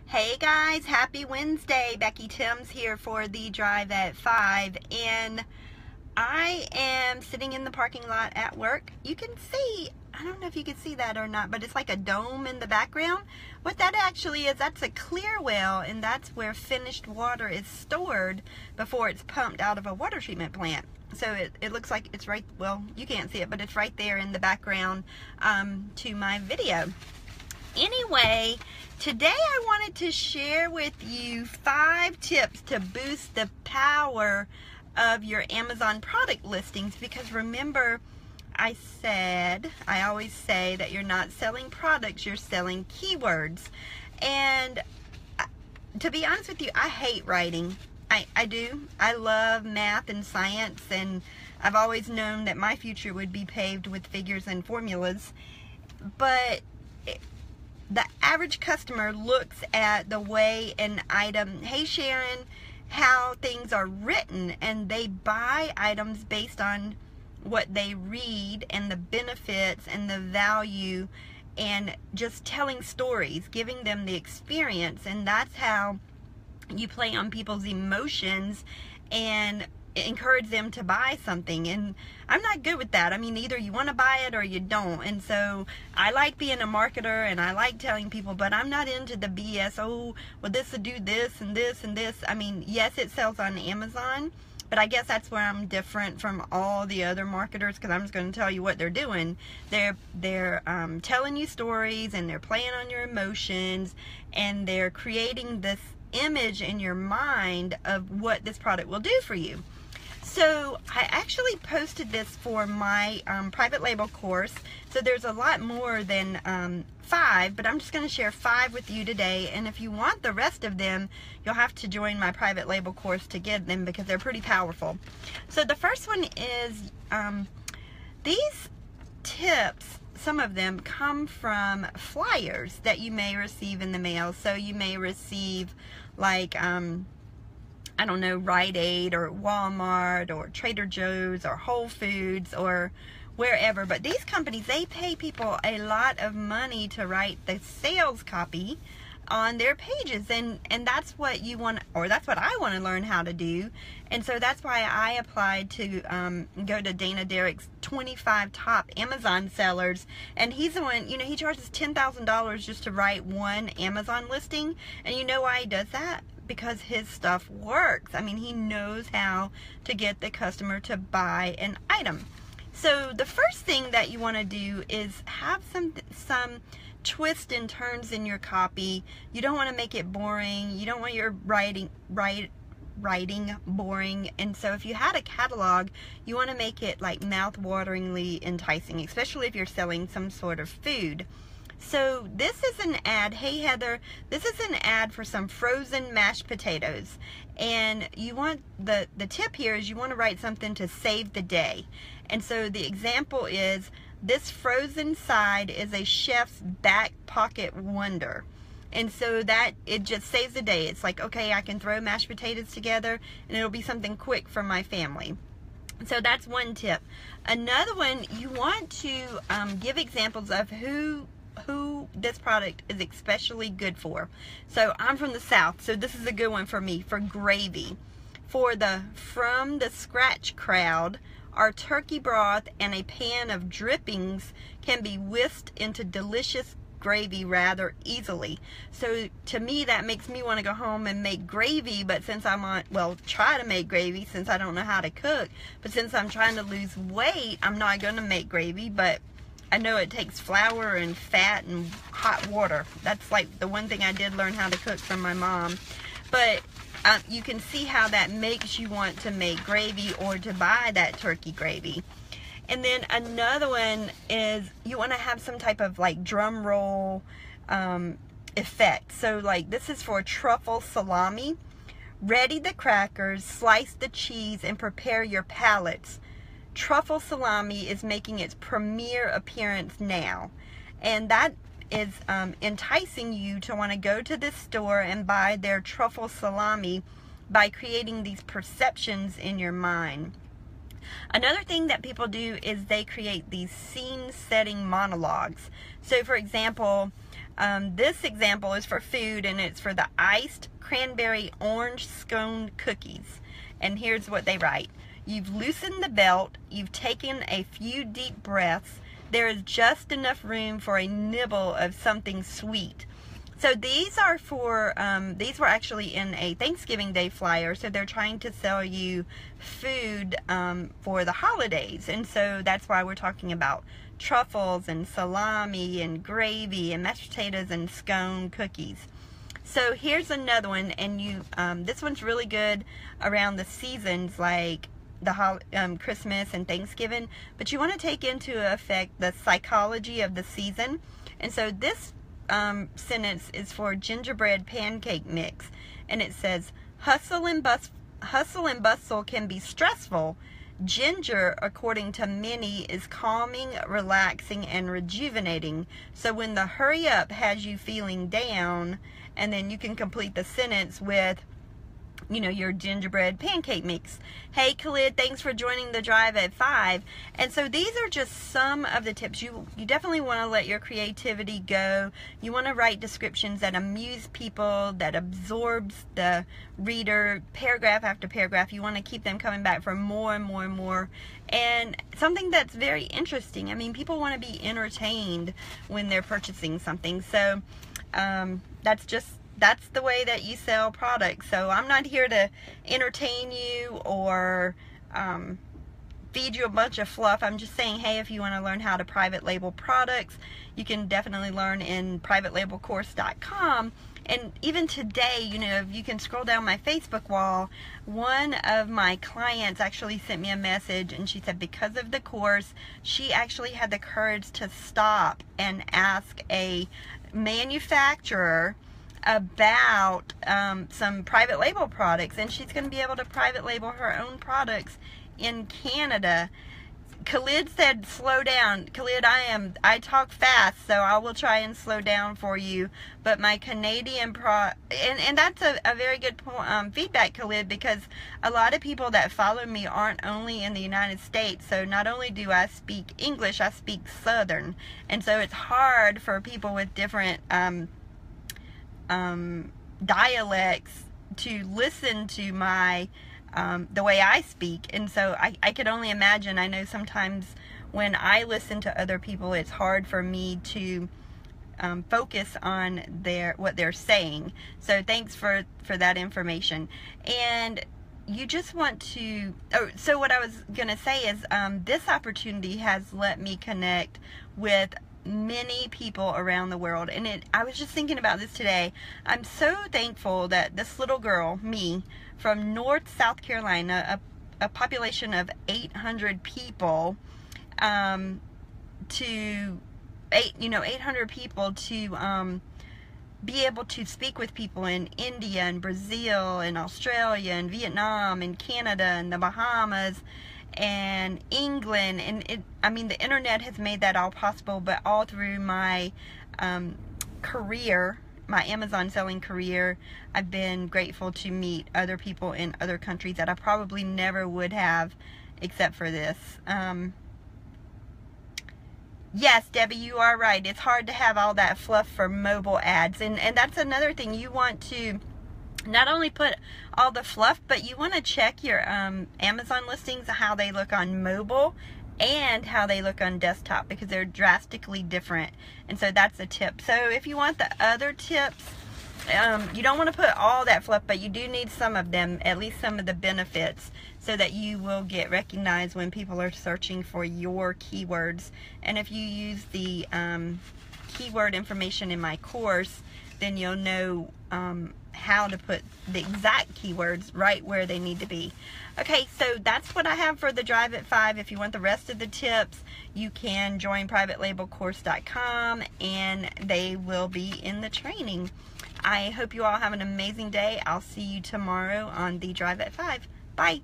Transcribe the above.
Hey guys, happy Wednesday. Becky Timms here for the Drive at 5, and I am sitting in the parking lot at work. You can see, I don't know if you can see that or not, but it's like a dome in the background. What that actually is, that's a clear well, and that's where finished water is stored before it's pumped out of a water treatment plant. So it looks like it's right, well, you can't see it, but it's right there in the background to my video. Anyway, today I wanted to share with you 5 tips to boost the power of your Amazon product listings, because remember I always say that you're not selling products, you're selling keywords. And to be honest with you, I hate writing. I do. I love math and science, and I've always known that my future would be paved with figures and formulas. But the average customer looks at the way an item, hey Sharon, how things are written, and they buy items based on what they read and the benefits and the value, and just telling stories, giving them the experience. And that's how you play on people's emotions and encourage them to buy something. And I'm not good with that. I mean, either you want to buy it or you don't. And so I like being a marketer and I like telling people, but I'm not into the BS. Oh, well, this will do this and this and this. I mean, yes, it sells on Amazon, but I guess that's where I'm different from all the other marketers, because I'm just going to tell you what they're doing. They're telling you stories, and they're playing on your emotions, and they're creating this image in your mind of what this product will do for you. So I actually posted this for my private label course. So there's a lot more than 5, but I'm just going to share 5 with you today. And if you want the rest of them, you'll have to join my private label course to get them, because they're pretty powerful. So the first one is these tips. Some of them come from flyers that you may receive in the mail. So you may receive, like, I don't know, Rite Aid or Walmart or Trader Joe's or Whole Foods or wherever. But these companies, they pay people a lot of money to write the sales copy on their pages, and that's what you want, or that's what I want to learn how to do. And so that's why I applied to go to Dana Derrick's 25 top Amazon sellers, and he's the one, he charges $10,000 just to write one Amazon listing. And you know why he does that? Because his stuff works. I mean, he knows how to get the customer to buy an item. So the first thing that you want to do is have some twists and turns in your copy. You don't want to make it boring. You don't want your writing boring. And so if you had a catalog, you want to make it like mouth-wateringly enticing, especially if you're selling some sort of food. So this is an ad. Hey Heather, this is an ad for some frozen mashed potatoes. And you want, the tip here is you want to write something to save the day. And so the example is, this frozen side is a chef's back pocket wonder. And so that, it just saves the day. It's like, okay, I can throw mashed potatoes together and it'll be something quick for my family. So that's one tip. Another one, you want to give examples of who this product is especially good for. So I'm from the South, so this is a good one for me, for gravy. For the From the Scratch crowd, our turkey broth and a pan of drippings can be whisked into delicious gravy rather easily. So to me, that makes me want to go home and make gravy. But since try to make gravy, since I don't know how to cook. But since I'm trying to lose weight, I'm not going to make gravy. But I know it takes flour and fat and hot water. That's like the one thing I did learn how to cook from my mom. But you can see how that makes you want to make gravy or to buy that turkey gravy. And then another one is you want to have some type of like drum roll effect. So like this is for truffle salami. Ready the crackers, slice the cheese, and prepare your palates. Truffle salami is making its premiere appearance now. And that is enticing you to want to go to this store and buy their truffle salami by creating these perceptions in your mind. Another thing that people do is they create these scene setting monologues. So for example, This example is for food, and it's for the iced cranberry orange scone cookies. And here's what they write. You've loosened the belt, you've taken a few deep breaths, there is just enough room for a nibble of something sweet. So these are for, these were actually in a Thanksgiving Day flyer, so they're trying to sell you food for the holidays. And so that's why we're talking about truffles and salami and gravy and mashed potatoes and scone cookies. So here's another one, and this one's really good around the seasons like the Christmas and Thanksgiving, but you want to take into effect the psychology of the season. And so this sentence is for gingerbread pancake mix, and it says, hustle and bustle can be stressful. Ginger, according to many, is calming, relaxing, and rejuvenating. So when the hurry up has you feeling down, and then you can complete the sentence with, you know, your gingerbread pancake mix. Hey Khalid, thanks for joining the drive at 5. And so these are just some of the tips. You definitely want to let your creativity go. You want to write descriptions that amuse people, that absorbs the reader paragraph after paragraph. You want to keep them coming back for more and more and more. And something that's very interesting. I mean, people want to be entertained when they're purchasing something. So that's the way that you sell products. So I'm not here to entertain you or feed you a bunch of fluff. I'm just saying, hey, if you want to learn how to private label products, you can definitely learn in privatelabelcourse.com. And even today, you know, if you can scroll down my Facebook wall, one of my clients actually sent me a message, and she said because of the course, she actually had the courage to stop and ask a manufacturer about some private label products, and she's going to be able to private label her own products in Canada. Khalid said slow down. Khalid, I talk fast, so I will try and slow down for you. But my Canadian and that's a very good feedback, Khalid, because a lot of people that follow me aren't only in the United States. So not only do I speak English, I speak Southern, and so it's hard for people with different dialects to listen to my the way I speak. And so I could only imagine. I know sometimes when I listen to other people, it's hard for me to focus on what they're saying. So thanks for that information. And you just want to, so what I was gonna say is this opportunity has let me connect with many people around the world. And I was just thinking about this today. I'm so thankful that this little girl, me, from North South Carolina, a population of 800 people, 800 people to be able to speak with people in India and Brazil and Australia and Vietnam and Canada and the Bahamas and England. And I mean, the internet has made that all possible, but all through my career, my Amazon selling career, I've been grateful to meet other people in other countries that I probably never would have except for this. Yes, Debbie, you are right. It's hard to have all that fluff for mobile ads. And that's another thing. You want to not only put all the fluff, but you want to check your Amazon listings, how they look on mobile and how they look on desktop, because they're drastically different. And so that's a tip. So if you want the other tips, you don't want to put all that fluff, but you do need some of them, at least some of the benefits, so that you will get recognized when people are searching for your keywords. And if you use the keyword information in my course, then you'll know how to put the exact keywords right where they need to be. Okay, so that's what I have for the Drive at 5. If you want the rest of the tips, you can join privatelabelcourse.com and they will be in the training. I hope you all have an amazing day. I'll see you tomorrow on the Drive at 5. Bye.